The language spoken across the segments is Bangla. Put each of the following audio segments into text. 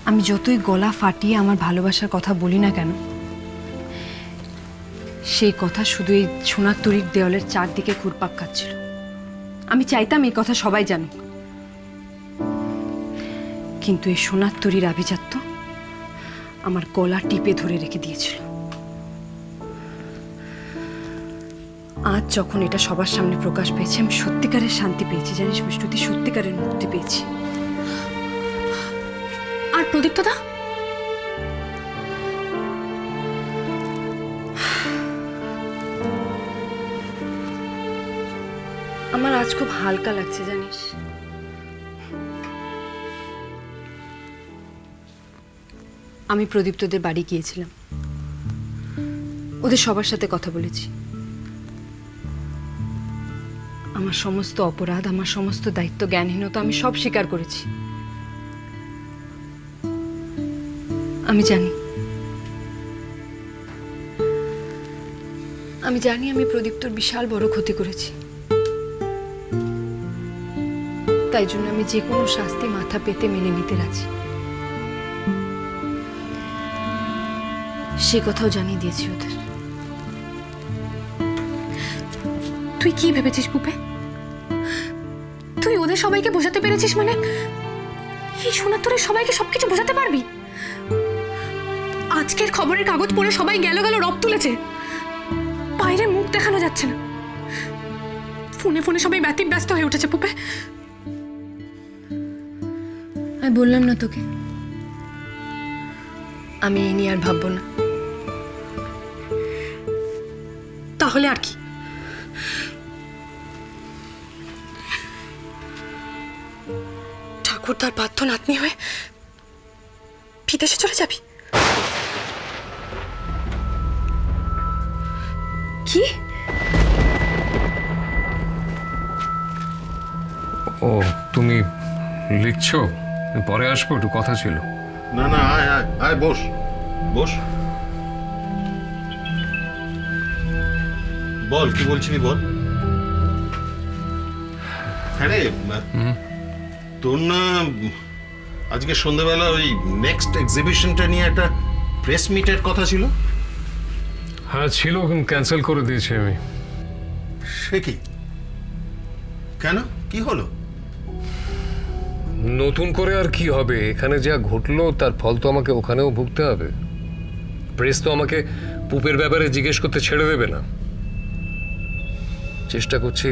আমি যতই গলা ফাটিয়ে আমার ভালোবাসার কথা বলি না কেন, সেই কথা শুধু এই সোনার তরীর দেওয়ালের চারদিকে ঘুরপাক খাচ্ছিল। আমি চাইতাম এই কথা সবাই জানুক, কিন্তু এই সোনার তরীর আভিজাত্য আমার গলা টিপে ধরে রেখে দিয়েছিল। আজ যখন এটা সবার সামনে প্রকাশ পেয়েছে, আমি সত্যিকারের শান্তি পেয়েছি। জানিস বিষ্ণুতি, সত্যিকারের মুক্তি পেয়েছি। আর প্রদীপ্ত দা? আমার আজ খুব হালকা লাগছে জানিস। আমি প্রদীপ্তদের বাড়ি গিয়েছিলাম, ওদের সবার সাথে কথা বলেছি। আমার সমস্ত অপরাধ, আমার সমস্ত দায়িত্ব জ্ঞানহীনতা আমি সব স্বীকার করেছি। আমি জানি আমি প্রদীপ্তর বিশাল বড় ক্ষতি করেছি। তাই জন্য আমি যে কোনো শাস্তি মাথা পেতে মেনে নিতে রাজি। সে কথাও জানিয়ে দিয়েছি ওদের। তুই কি ভেবেছিস পুপে? তুই ওদের সবাইকে বোঝাতে পেরেছিস মানে এই সোনার তরীর সবাইকে সবকিছু বোঝাতে পারবি? আজকের খবরের কাগজ পড়ে সবাই গেল রব তুলেছে, বাইরে মুখ দেখানো যাচ্ছে না, ফোনে ফোনে সবাই ব্যস্ত হয়ে উঠেছে পুপে। আমি বললাম না তোকে, আমি এই নিয়ে আর ভাববো না। তাহলে আর কি? ঠাকুরদার বাধ্য নাতনি হয়ে বিদেশে চলে যাবি? কি? ও, তুমি লিখছো? পরে আসবো, একটু কথা ছিল। না না, আয় আয় আয়, বস বস। বল, কি বলছিলি বল। হ্যাঁ রে, তোর না আজকে সন্ধ্যাবেলা ওই নেক্সট এক্সিবিশনটা নিয়ে একটা প্রেস মিটের কথা ছিল? হ্যাঁ ছিল, কিন্তু ক্যান্সেল করে দিয়েছি আমি। সে কি? কেন, কি হলো? নতুন করে আর কি হবে? এখানে যা ঘটলো তার ফল তো আমাকে ওখানেও ভুগতে হবে। প্রেস তো আমাকে পুপের ব্যাপারে জিজ্ঞেস করতে ছেড়ে দেবে না। চেষ্টা করছি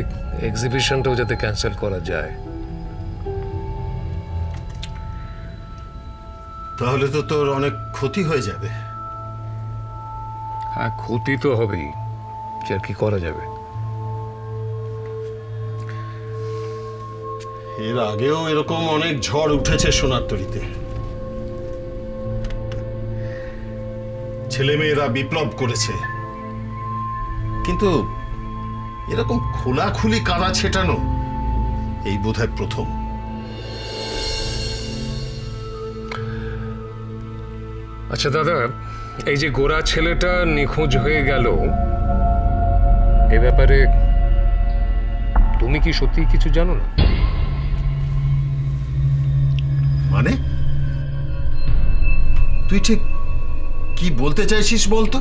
এক্সিবিশনটাও যাতে ক্যান্সেল করা যায়। তাহলে তো তোর অনেক ক্ষতি হয়ে যাবে। হ্যাঁ, ক্ষতি তো হবেই, যে আর কি করা যাবে। এর আগেও এরকম অনেক ঝড় উঠেছে সোনার তরীতে। ছেলেমেয়েরা বিপ্লব করেছে, কিন্তু এরকম খোলাখুলি কাদা ছেটানো এই বোধহয় প্রথম। আচ্ছা দাদা, এই যে গোরা ছেলেটা নিখোঁজ হয়ে গেল, এ ব্যাপারে তুমি কি সত্যি কিছু জানো না? মানে তুই ঠিক কি বলতে চাইছিস বলতো?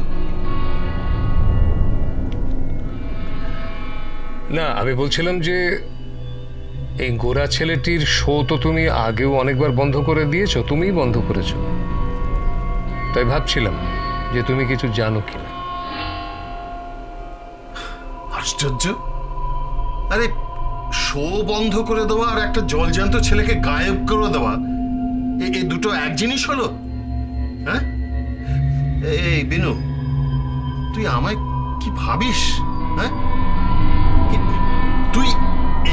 না, আমি বলছিলাম যে এই গোরা ছেলেটির শো তো তুমি আগেও অনেকবার বন্ধ করে দিয়েছো, তুমিই বন্ধ করেছো। তাই ভাবছিলাম যে তুমি কিছু জানো কিনা। আশ্চর্য! আরে, শো বন্ধ করে দেওয়া আর একটা জলজান্ত ছেলেকে গায়েব করে দেওয়া, এই দুটো এক জিনিস হলো? হ্যাঁ, এই বিনু, তুই আমায় কি ভাবিস? হ্যাঁ, তুই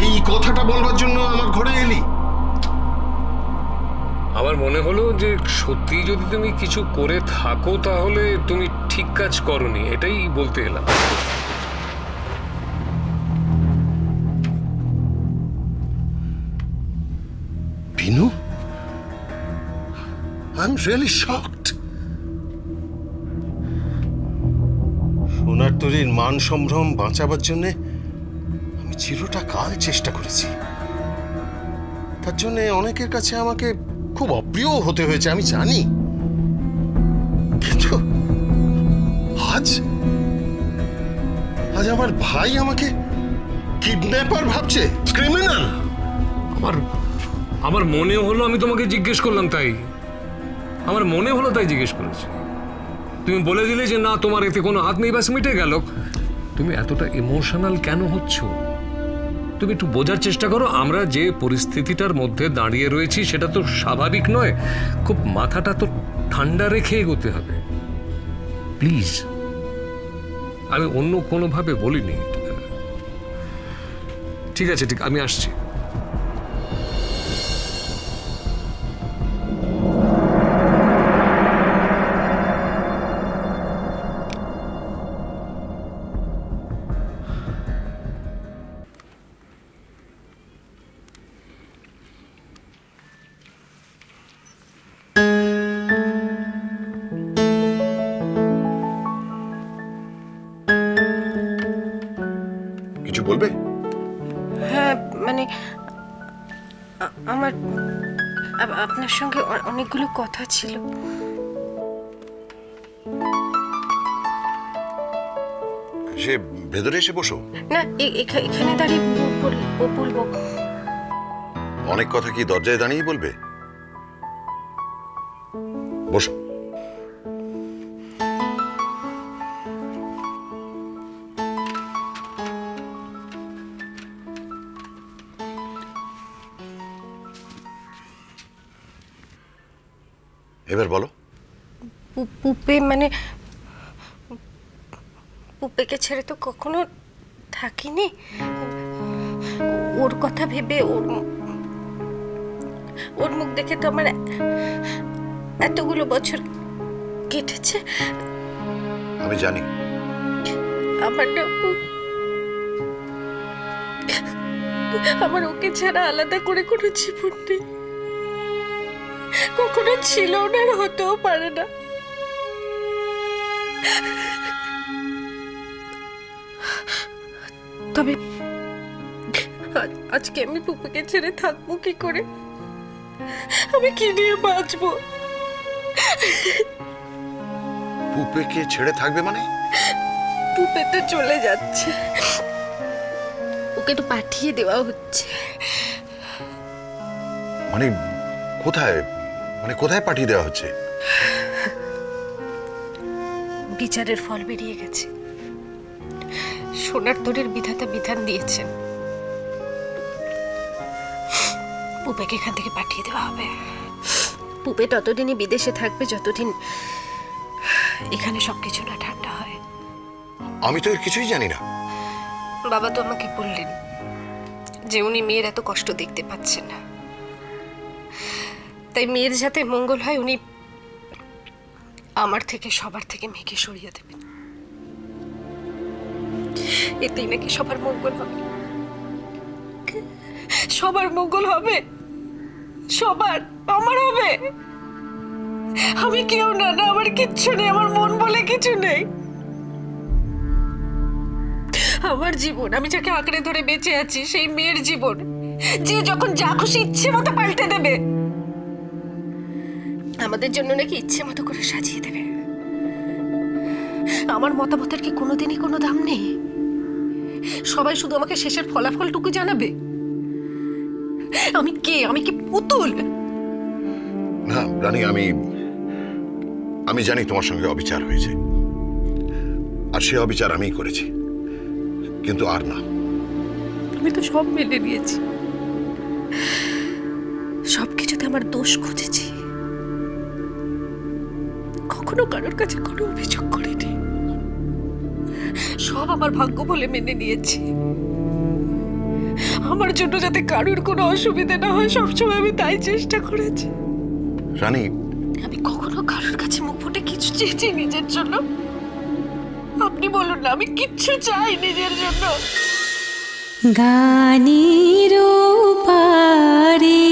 এই কথাটা বলবার জন্য আমার ঘরে এলি? আমার মনে হলো যে সত্যি যদি তুমি কিছু করে থাকো তাহলে তুমি ঠিক কাজ করনি, এটাই বলতে এলাম। Binu, I'm really shocked. সোনার তরীর মান সম্ভ্রম বাঁচাবার জন্য আমি চিরটা কাল চেষ্টা করেছি। তার জন্য অনেকের কাছে আমাকে খুব অপ্রিয় হতে হয়েছে, আমি জানি, কিন্তু আজ আজ আমার ভাই আমাকে কিডন্যাপার ভাবছে, ক্রিমিনাল। আমার মনে হলো, আমি তোমাকে জিজ্ঞেস করলাম, তাই আমার মনে হলো, তাই জিজ্ঞেস করেছি। তুমি বলে দিলে যে না, তোমার এতে কোনো হাত নেই, ব্যাস মিটে গেল। তুমি এতটা ইমোশনাল কেন হচ্ছ? তুমি একটু বোঝার চেষ্টা করো, আমরা যে পরিস্থিতিটার মধ্যে দাঁড়িয়ে রয়েছি সেটা তো স্বাভাবিক নয়। খুব মাথাটা তো ঠান্ডা রেখে এগোতে হবে প্লিজ। আমি অন্য কোনোভাবে বলিনি। ঠিক আছে, ঠিক, আমি আসছি। কিছু বলবে? হ্যাঁ মানে আমার আপনার সঙ্গে অনেকগুলো কথা ছিল। সে ভেতরে এসে বসো। না এখানে দাঁড়িয়ে বলবো। অনেক কথা কি দরজায় দাঁড়িয়ে বলবে? বসো। এবার বলো। পুপে মানে পুপেকে ছেড়ে তো কখনো থাকিনি। ওর কথা ভেবে ওর মুখ দেখে তো আমার এতগুলো বছর কেটেছে। আমি জানি। আমার ওকে ছাড়া আলাদা করে কোনো জীবন নেই, কখনো ছিল না, আর হতেও পারে না। তবে আজকে আমি পুপুকে ছেড়ে থাকবো কি করে? আমি কি নিয়ে বাঁচবো? পুপেকে ছেড়ে থাকবে মানে? পুপে তো চলে যাচ্ছে, ওকে তো পাঠিয়ে দেওয়া হচ্ছে। মানে কোথায়? মানে কোথায় পাঠিয়ে দেওয়া হচ্ছে? বিচারের ফল বেরিয়ে গেছে। সোনার তরীর বিধাতা বিধান দিয়েছেন, পুপেকে এখান থেকে পাঠিয়ে দেওয়া হবে। পুপে ততদিনই বিদেশে থাকবে যতদিন এখানে সবকিছু না ঠান্ডা হয়। আমি তো এর কিছুই জানি না। বাবা তো আমাকে বললেন যে উনি মেয়ের এত কষ্ট দেখতে পাচ্ছেন না, তাই মেয়ের যাতে মঙ্গল হয় উনি আমার থেকে সবার থেকে মেয়েকে সরিয়ে দেবেন। এতেই নাকি সবার মঙ্গল হবে। সবার মঙ্গল হবে, সবার, আমার হবে। আমি কেউ না, না আমার কিচ্ছু নেই, আমার মন বলে কিছু নেই। আমার জীবন, আমি যাকে আঁকড়ে ধরে বেঁচে আছি, সেই মেয়ের জীবন যে যখন যা খুশি ইচ্ছে মতো পাল্টে দেবে, আমাদের জন্য নাকি ইচ্ছে মতো করে সাজিয়ে দেবে। আমার মতামতের কি কোনোদিনই কোনো দাম নেই? সবাই শুধু আমাকে শেষের ফলাফলটুকু জানাবে। আমি কে? আমি কি পুতুল? না রানী, আমি জানি তোমার সঙ্গে অবিচার হয়েছে, আর সে অবিচার আমিই করেছি, কিন্তু আর না। আমি তো সব মেনে নিয়েছি, সবকিছুতে আমার দোষ খুঁজেছি, কখনো কারোর কাছে কোনো অভিযোগ করিনি। সব আমার ভাগ্য বলে মেনে নিয়েছি। আমার জন্য যাতে কারোর কোনো অসুবিধা না হয় সবসময় আমি তাই চেষ্টা করেছি। রানী, আমি কখনো কারোর কাছে মুখ ফুটে কিছু চেয়েছি নিজের জন্য? আপনি বলুন না, আমি কিচ্ছু চাই নিজের জন্য। গানের পারে